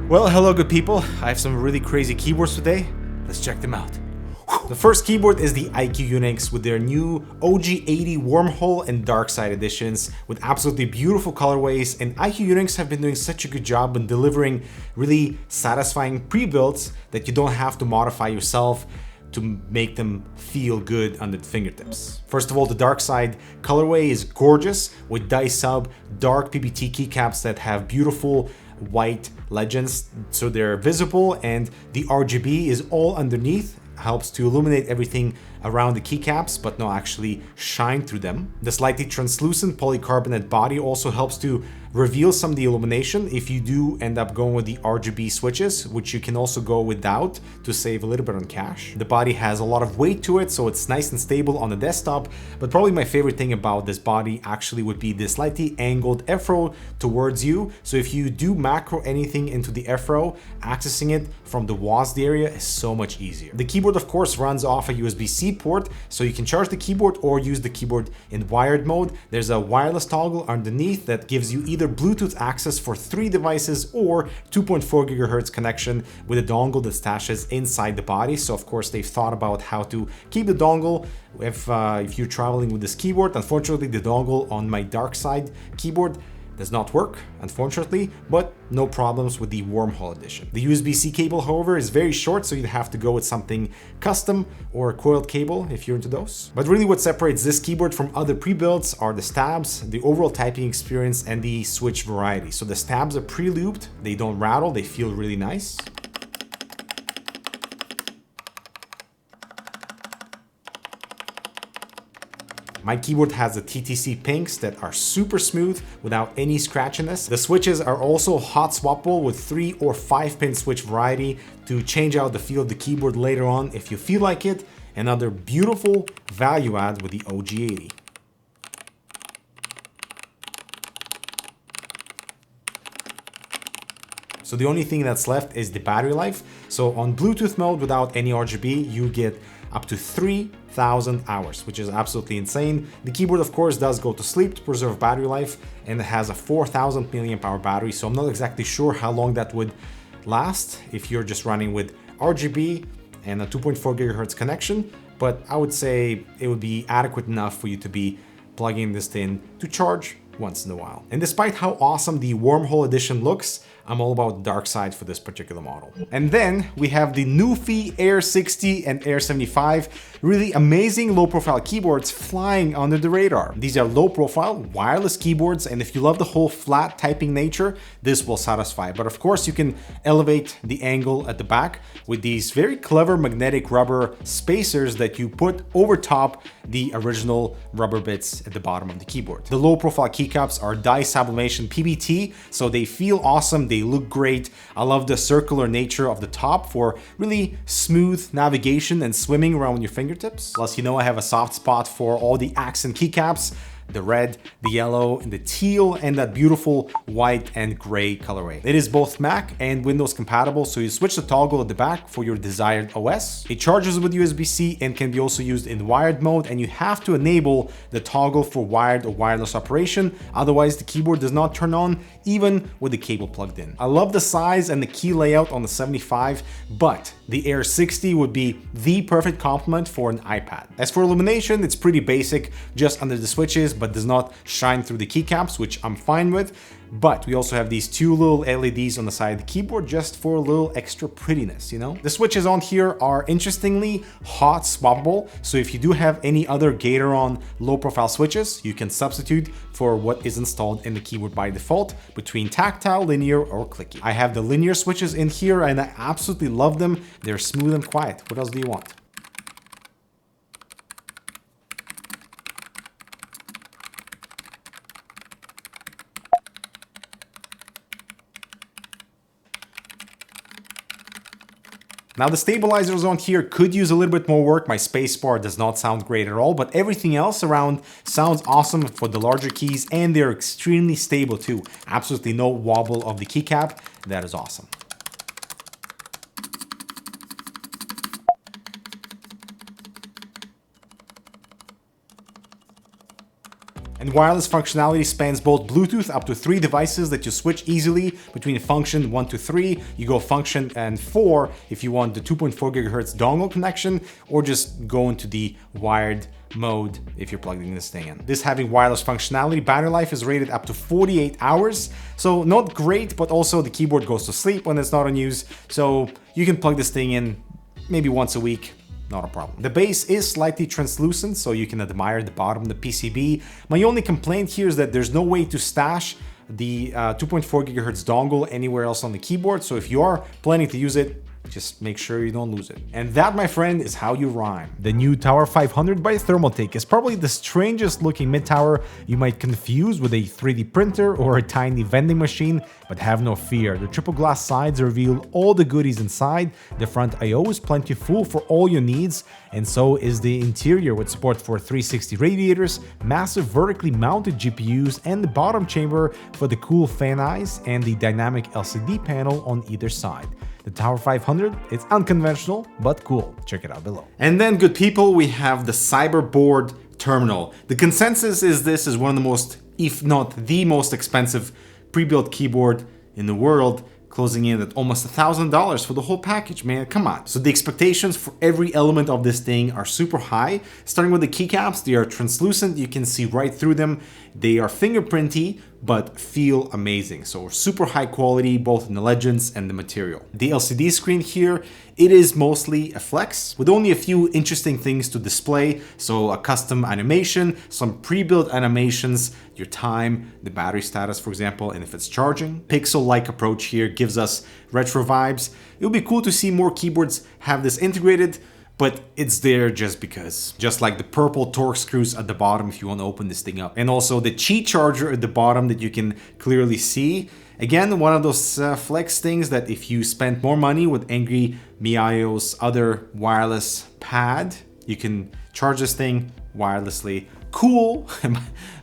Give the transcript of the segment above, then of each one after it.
Well, hello good people. I have some really crazy keyboards today. Let's check them out. The first keyboard is the IQ Unix with their new OG80 Wormhole and Dark Side editions with absolutely beautiful colorways, and IQ Unix have been doing such a good job in delivering really satisfying pre-builds that you don't have to modify yourself to make them feel good under the fingertips. First of all, the Dark Side colorway is gorgeous with die-sub dark PBT keycaps that have beautiful white legends, so they're visible, and the RGB is all underneath, helps to illuminate everything around the keycaps but not actually shine through them. The slightly translucent polycarbonate body also helps to reveal some of the illumination if you do end up going with the RGB switches, which you can also go without to save a little bit on cash. The body has a lot of weight to it, so it's nice and stable on the desktop, but probably my favorite thing about this body actually would be the slightly angled F-row towards you. So if you do macro anything into the F-row, accessing it from the WASD area is so much easier. The keyboard of course runs off a USB-C port, so you can charge the keyboard or use the keyboard in wired mode. There's a wireless toggle underneath that gives you either Bluetooth access for 3 devices or 2.4 GHz connection with a dongle that stashes inside the body. So of course they've thought about how to keep the dongle if you're traveling with this keyboard. Unfortunately, the dongle on my Dark Side keyboard does not work, unfortunately, but no problems with the Wormhole edition. The USB-C cable, however, is very short, so you'd have to go with something custom or a coiled cable if you're into those. But really what separates this keyboard from other pre-builds are the stabs, the overall typing experience, and the switch variety. So the stabs are pre-lubed, they don't rattle, they feel really nice. My keyboard has the TTC pinks that are super smooth without any scratchiness. The switches are also hot swappable with 3 or 5 pin switch variety to change out the feel of the keyboard later on if you feel like it. Another beautiful value add with the OG80. So the only thing that's left is the battery life. So on Bluetooth mode without any RGB, you get up to 3,000 hours, which is absolutely insane. The keyboard of course does go to sleep to preserve battery life, and it has a 4,000 mAh battery, so I'm not exactly sure how long that would last if you're just running with RGB and a 2.4 GHz connection, but I would say it would be adequate enough for you to be plugging this in to charge once in a while. And despite how awesome the Wormhole edition looks, I'm all about Dark Side for this particular model. And then we have the Newfie Air 60 and Air 75, really amazing low profile keyboards flying under the radar. These are low profile wireless keyboards, and if you love the whole flat typing nature, this will satisfy. But of course you can elevate the angle at the back with these very clever magnetic rubber spacers that you put over top the original rubber bits at the bottom of the keyboard. The low profile keycaps are die sublimation PBT, so they feel awesome, they look great. I love the circular nature of the top for really smooth navigation and swimming around your fingertips. Plus, you know I have a soft spot for all the accent keycaps, the red, the yellow, and the teal, and that beautiful white and gray colorway. It is both Mac and Windows compatible, so you switch the toggle at the back for your desired OS. It charges with USB-C and can be also used in wired mode, and you have to enable the toggle for wired or wireless operation, otherwise the keyboard does not turn on even with the cable plugged in. I love the size and the key layout on the 75, but the Air 60 would be the perfect complement for an iPad. As for illumination, it's pretty basic, just under the switches, but does not shine through the keycaps, which I'm fine with. But we also have these 2 little LEDs on the side of the keyboard just for a little extra prettiness, you know? The switches on here are interestingly hot swappable, so if you do have any other Gateron low profile switches, you can substitute for what is installed in the keyboard by default between tactile, linear, or clicky. I have the linear switches in here and I absolutely love them. They're smooth and quiet. What else do you want? Now the stabilizers on here could use a little bit more work. My spacebar does not sound great at all, but everything else around sounds awesome for the larger keys, and they're extremely stable too. Absolutely no wobble of the keycap. That is awesome. And And wireless functionality spans both Bluetooth up to 3 devices that you switch easily between function 1 to 3. You go function and 4 if you want the 2.4 gigahertz dongle connection, or just go into the wired mode if you're plugging this thing in. This having wireless functionality, battery life is rated up to 48 hours. So not great, but also the keyboard goes to sleep when it's not in use. So you can plug this thing in maybe once a week. Not a problem. The base is slightly translucent, so you can admire the bottom of the PCB. My only complaint here is that there's no way to stash the 2.4 gigahertz dongle anywhere else on the keyboard. So if you are planning to use it, just make sure you don't lose it. And that, my friend, is how you rhyme. The new Tower 500 by Thermaltake is probably the strangest looking mid-tower you might confuse with a 3D printer or a tiny vending machine, but have no fear. The triple glass sides reveal all the goodies inside. The front I/O is plenty full for all your needs, and so is the interior with support for 360 radiators, massive vertically mounted GPUs, and the bottom chamber for the cool fan eyes and the dynamic LCD panel on either side. The Tower 500, it's unconventional, but cool. Check it out below. And then, good people, we have the Cyberboard terminal. The consensus is this is one of the most, if not the most expensive pre-built keyboard in the world, closing in at almost $1,000 for the whole package, man, come on. So the expectations for every element of this thing are super high. Starting with the keycaps, they are translucent, you can see right through them. They are fingerprinty, but feel amazing. So super high quality, both in the legends and the material. The LCD screen here, it is mostly a flex with only a few interesting things to display. So a custom animation, some pre-built animations, your time, the battery status, for example, and if it's charging. Pixel-like approach here gives us retro vibes. It would be cool to see more keyboards have this integrated, but it's there just because. Just like the purple Torx screws at the bottom if you want to open this thing up. And also the Qi charger at the bottom that you can clearly see. Again, one of those flex things that if you spend more money with Angry Miao's other wireless pad, you can charge this thing wirelessly. Cool,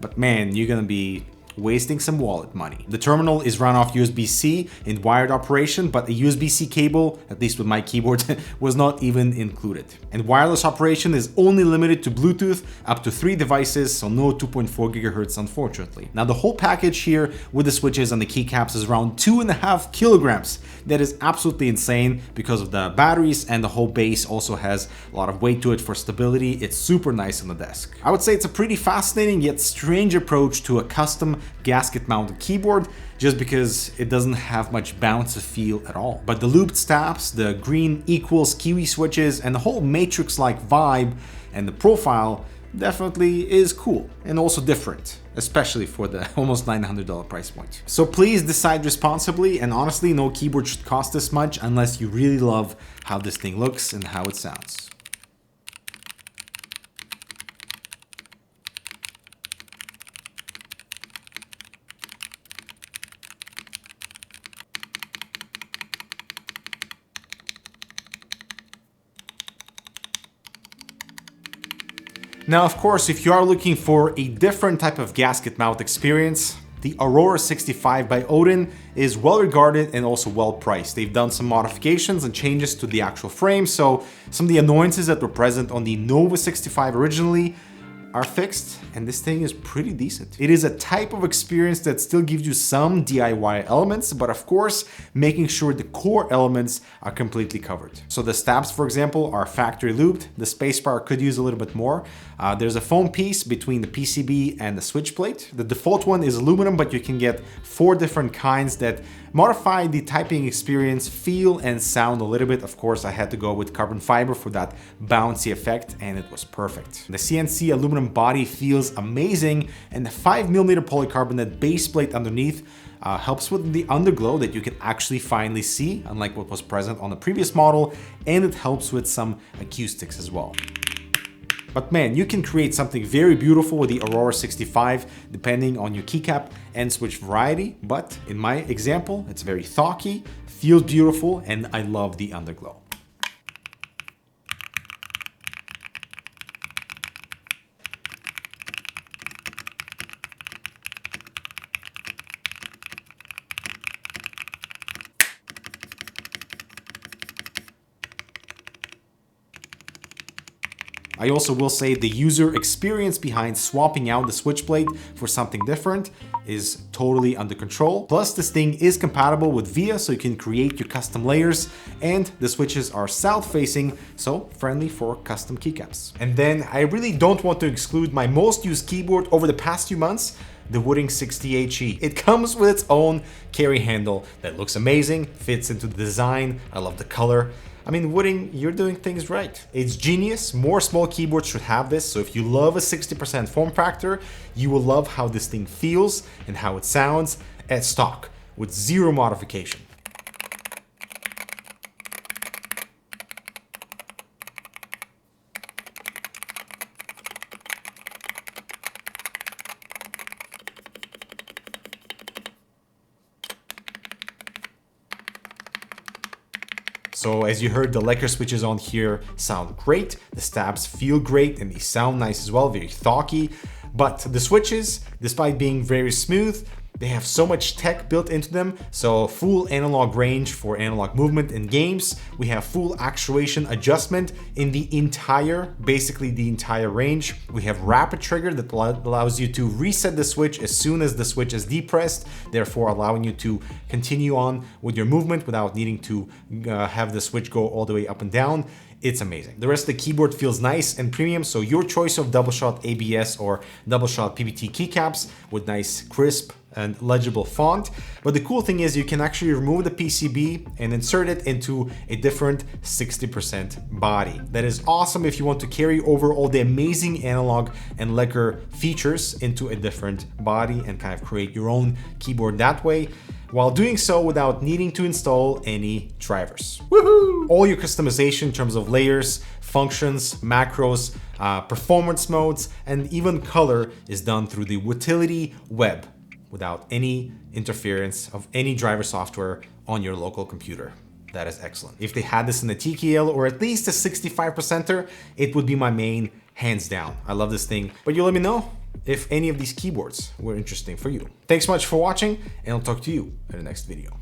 but man, you're gonna be wasting some wallet money. The terminal is run off USB-C in wired operation, but a USB-C cable, at least with my keyboard, was not even included. And wireless operation is only limited to Bluetooth up to 3 devices, so no 2.4 gigahertz, unfortunately. Now the whole package here with the switches and the keycaps is around 2.5 kilograms. That is absolutely insane because of the batteries, and the whole base also has a lot of weight to it for stability. It's super nice on the desk. I would say it's a pretty fascinating yet strange approach to a custom gasket mounted keyboard, just because it doesn't have much bounce of feel at all. But the looped stabs, the green equals kiwi switches, and the whole matrix-like vibe and the profile definitely is cool and also different, especially for the almost $900 price point. So please decide responsibly, and honestly, no keyboard should cost this much unless you really love how this thing looks and how it sounds. Now, of course, if you are looking for a different type of gasket mount experience, the Aurora 65 by Odin is well regarded and also well priced. They've done some modifications and changes to the actual frame, so some of the annoyances that were present on the Nova 65 originally are fixed, and this thing is pretty decent. It is a type of experience that still gives you some DIY elements, but of course, making sure the core elements are completely covered. So the stabs, for example, are factory looped. The spacebar could use a little bit more. There's a foam piece between the PCB and the switch plate. The default one is aluminum, but you can get 4 different kinds that modify the typing experience, feel, and sound a little bit. Of course, I had to go with carbon fiber for that bouncy effect, and it was perfect. The CNC aluminum body feels amazing, and the 5mm polycarbonate base plate underneath helps with the underglow that you can actually finally see, unlike what was present on the previous model, and it helps with some acoustics as well. But man, you can create something very beautiful with the Aurora 65 depending on your keycap and switch variety. But in my example, it's very thocky, feels beautiful, and I love the underglow. I also will say the user experience behind swapping out the switchblade for something different is totally under control. Plus, this thing is compatible with VIA, so you can create your custom layers, and the switches are south-facing, so friendly for custom keycaps. And then I really don't want to exclude my most used keyboard over the past few months, the Wooding 60HE. It comes with its own carry handle that looks amazing, fits into the design, I love the color. I mean, Wooding, you're doing things right. It's genius. More small keyboards should have this. So if you love a 60% form factor, you will love how this thing feels and how it sounds at stock with zero modification. So as you heard, the lacquer switches on here sound great, the stabs feel great, and they sound nice as well, very thocky. But the switches, despite being very smooth, they have so much tech built into them. So full analog range for analog movement in games. We have full actuation adjustment in basically the entire range. We have rapid trigger that allows you to reset the switch as soon as the switch is depressed, therefore allowing you to continue on with your movement without needing to have the switch go all the way up and down. It's amazing. The rest of the keyboard feels nice and premium, so your choice of double shot ABS or double shot PBT keycaps with nice crisp and legible font. But the cool thing is you can actually remove the PCB and insert it into a different 60% body. That is awesome if you want to carry over all the amazing analog and lacquer features into a different body and kind of create your own keyboard that way, while doing so without needing to install any drivers. Woohoo! All your customization in terms of layers, functions, macros, performance modes, and even color is done through the utility web without any interference of any driver software on your local computer. That is excellent. If they had this in a TKL or at least a 65%er, it would be my main, hands down. I love this thing, but you let me know if any of these keyboards were interesting for you. Thanks so much for watching, and I'll talk to you in the next video.